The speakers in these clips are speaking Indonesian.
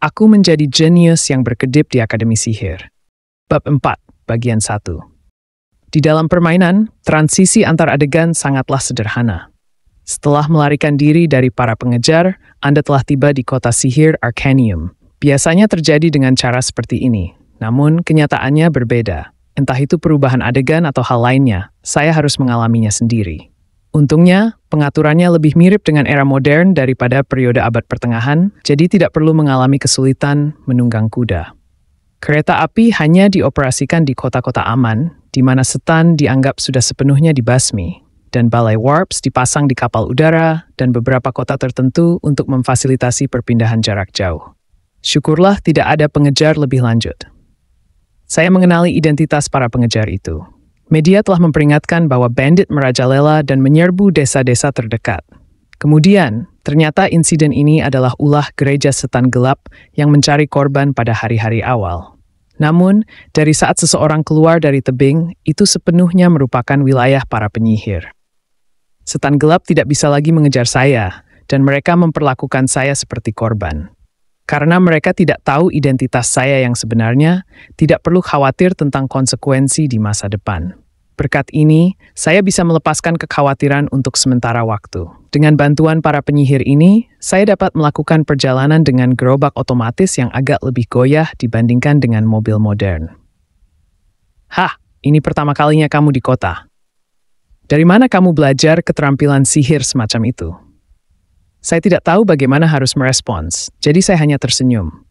Aku menjadi jenius yang berkedip di Akademi Sihir. Bab 4, bagian 1. Di dalam permainan, transisi antar adegan sangatlah sederhana. Setelah melarikan diri dari para pengejar, Anda telah tiba di kota sihir Arcanium. Biasanya terjadi dengan cara seperti ini, namun kenyataannya berbeda. Entah itu perubahan adegan atau hal lainnya, saya harus mengalaminya sendiri. Untungnya, pengaturannya lebih mirip dengan era modern daripada periode abad pertengahan, jadi tidak perlu mengalami kesulitan menunggang kuda. Kereta api hanya dioperasikan di kota-kota aman, di mana setan dianggap sudah sepenuhnya dibasmi, dan balai warps dipasang di kapal udara dan beberapa kota tertentu untuk memfasilitasi perpindahan jarak jauh. Syukurlah tidak ada pengejar lebih lanjut. Saya mengenali identitas para pengejar itu. Media telah memperingatkan bahwa bandit merajalela dan menyerbu desa-desa terdekat. Kemudian, ternyata insiden ini adalah ulah gereja setan gelap yang mencari korban pada hari-hari awal. Namun, dari saat seseorang keluar dari tebing, itu sepenuhnya merupakan wilayah para penyihir. Setan gelap tidak bisa lagi mengejar saya, dan mereka memperlakukan saya seperti korban. Karena mereka tidak tahu identitas saya yang sebenarnya, tidak perlu khawatir tentang konsekuensi di masa depan. Berkat ini, saya bisa melepaskan kekhawatiran untuk sementara waktu. Dengan bantuan para penyihir ini, saya dapat melakukan perjalanan dengan gerobak otomatis yang agak lebih goyah dibandingkan dengan mobil modern. Hah, ini pertama kalinya kamu di kota. Dari mana kamu belajar keterampilan sihir semacam itu? Saya tidak tahu bagaimana harus merespons, jadi saya hanya tersenyum.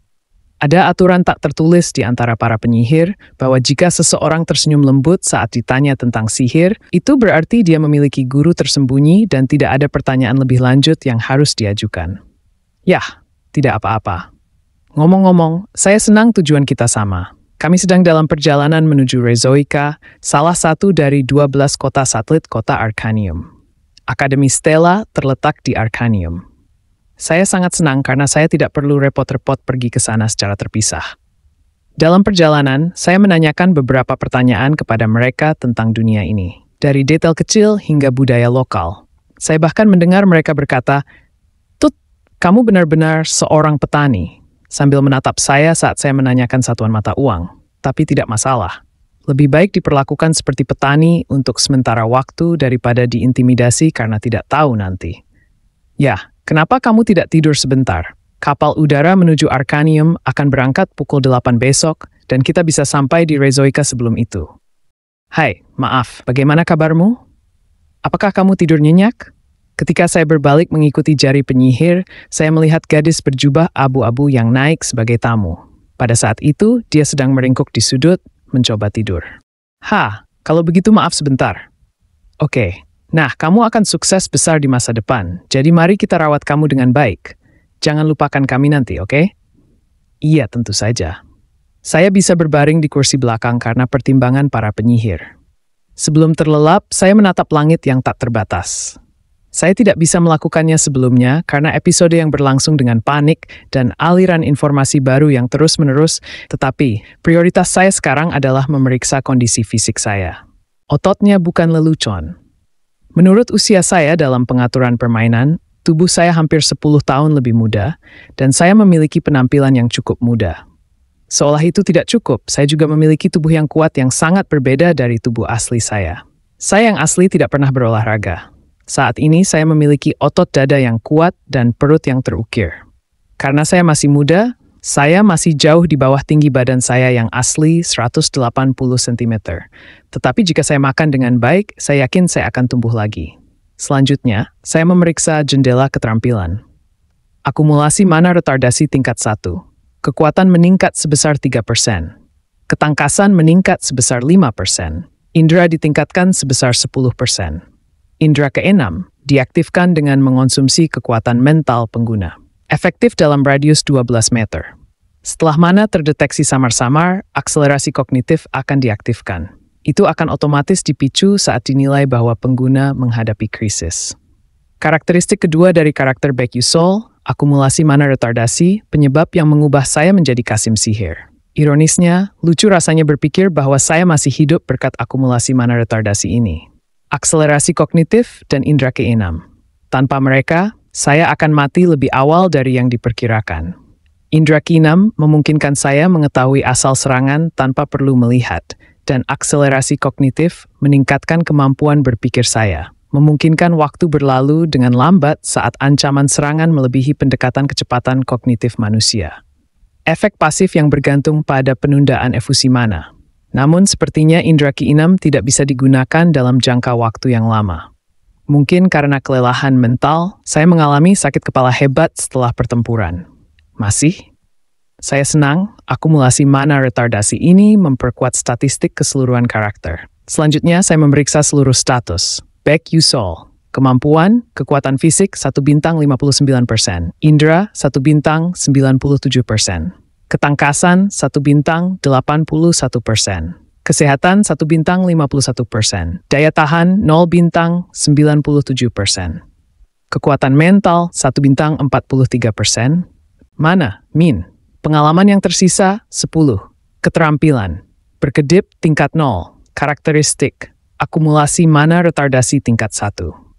Ada aturan tak tertulis di antara para penyihir bahwa jika seseorang tersenyum lembut saat ditanya tentang sihir, itu berarti dia memiliki guru tersembunyi dan tidak ada pertanyaan lebih lanjut yang harus diajukan. Yah, tidak apa-apa. Ngomong-ngomong, saya senang tujuan kita sama. Kami sedang dalam perjalanan menuju Rezoica, salah satu dari 12 kota satelit kota Arcanium. Akademi Stella terletak di Arcanium. Saya sangat senang karena saya tidak perlu repot-repot pergi ke sana secara terpisah. Dalam perjalanan, saya menanyakan beberapa pertanyaan kepada mereka tentang dunia ini, dari detail kecil hingga budaya lokal. Saya bahkan mendengar mereka berkata, "Tut, kamu benar-benar seorang petani," sambil menatap saya saat saya menanyakan satuan mata uang, tapi tidak masalah. Lebih baik diperlakukan seperti petani untuk sementara waktu daripada diintimidasi karena tidak tahu nanti. Ya, kenapa kamu tidak tidur sebentar? Kapal udara menuju Arcanium akan berangkat pukul 8 besok dan kita bisa sampai di Rezoica sebelum itu. Hai, maaf, bagaimana kabarmu? Apakah kamu tidur nyenyak? Ketika saya berbalik mengikuti jari penyihir, saya melihat gadis berjubah abu-abu yang naik sebagai tamu. Pada saat itu, dia sedang meringkuk di sudut, mencoba tidur. Kalau begitu maaf sebentar. Oke. Nah, kamu akan sukses besar di masa depan, jadi mari kita rawat kamu dengan baik. Jangan lupakan kami nanti, oke? Iya, tentu saja. Saya bisa berbaring di kursi belakang karena pertimbangan para penyihir. Sebelum terlelap, saya menatap langit yang tak terbatas. Saya tidak bisa melakukannya sebelumnya karena episode yang berlangsung dengan panik dan aliran informasi baru yang terus-menerus, tetapi prioritas saya sekarang adalah memeriksa kondisi fisik saya. Ototnya bukan lelucon. Menurut usia saya dalam pengaturan permainan, tubuh saya hampir 10 tahun lebih muda, dan saya memiliki penampilan yang cukup muda. Seolah itu tidak cukup, saya juga memiliki tubuh yang kuat yang sangat berbeda dari tubuh asli saya. Saya yang asli tidak pernah berolahraga. Saat ini saya memiliki otot dada yang kuat dan perut yang terukir. Karena saya masih muda, saya masih jauh di bawah tinggi badan saya yang asli 180 cm. Tetapi jika saya makan dengan baik, saya yakin saya akan tumbuh lagi. Selanjutnya, saya memeriksa jendela keterampilan. Akumulasi mana retardasi tingkat 1. Kekuatan meningkat sebesar 3%. Ketangkasan meningkat sebesar 5%. Indra ditingkatkan sebesar 10%. Indra ke-6 diaktifkan dengan mengonsumsi kekuatan mental pengguna. Efektif dalam radius 12 meter. Setelah mana terdeteksi samar-samar, akselerasi kognitif akan diaktifkan. Itu akan otomatis dipicu saat dinilai bahwa pengguna menghadapi krisis. Karakteristik kedua dari karakter Baek Yusol, akumulasi mana retardasi, penyebab yang mengubah saya menjadi Kasim Sihir. Ironisnya, lucu rasanya berpikir bahwa saya masih hidup berkat akumulasi mana retardasi ini. Akselerasi kognitif dan indra ke-6. Tanpa mereka, saya akan mati lebih awal dari yang diperkirakan. Indra keenam memungkinkan saya mengetahui asal serangan tanpa perlu melihat, dan akselerasi kognitif meningkatkan kemampuan berpikir saya, memungkinkan waktu berlalu dengan lambat saat ancaman serangan melebihi pendekatan kecepatan kognitif manusia. Efek pasif yang bergantung pada penundaan efusi mana. Namun sepertinya indra keenam tidak bisa digunakan dalam jangka waktu yang lama. Mungkin karena kelelahan mental, saya mengalami sakit kepala hebat setelah pertempuran. Masih? Saya senang, akumulasi mana retardasi ini memperkuat statistik keseluruhan karakter. Selanjutnya, saya memeriksa seluruh status. Baek Yusol, kemampuan, kekuatan fisik 1 bintang 59%, indra 1 bintang 97%, ketangkasan 1 bintang 81%, kesehatan 1 bintang 51%, daya tahan 0 bintang 97%, kekuatan mental 1 bintang 43%, mana, min, pengalaman yang tersisa 10, keterampilan, berkedip tingkat 0, karakteristik, akumulasi mana retardasi tingkat 1.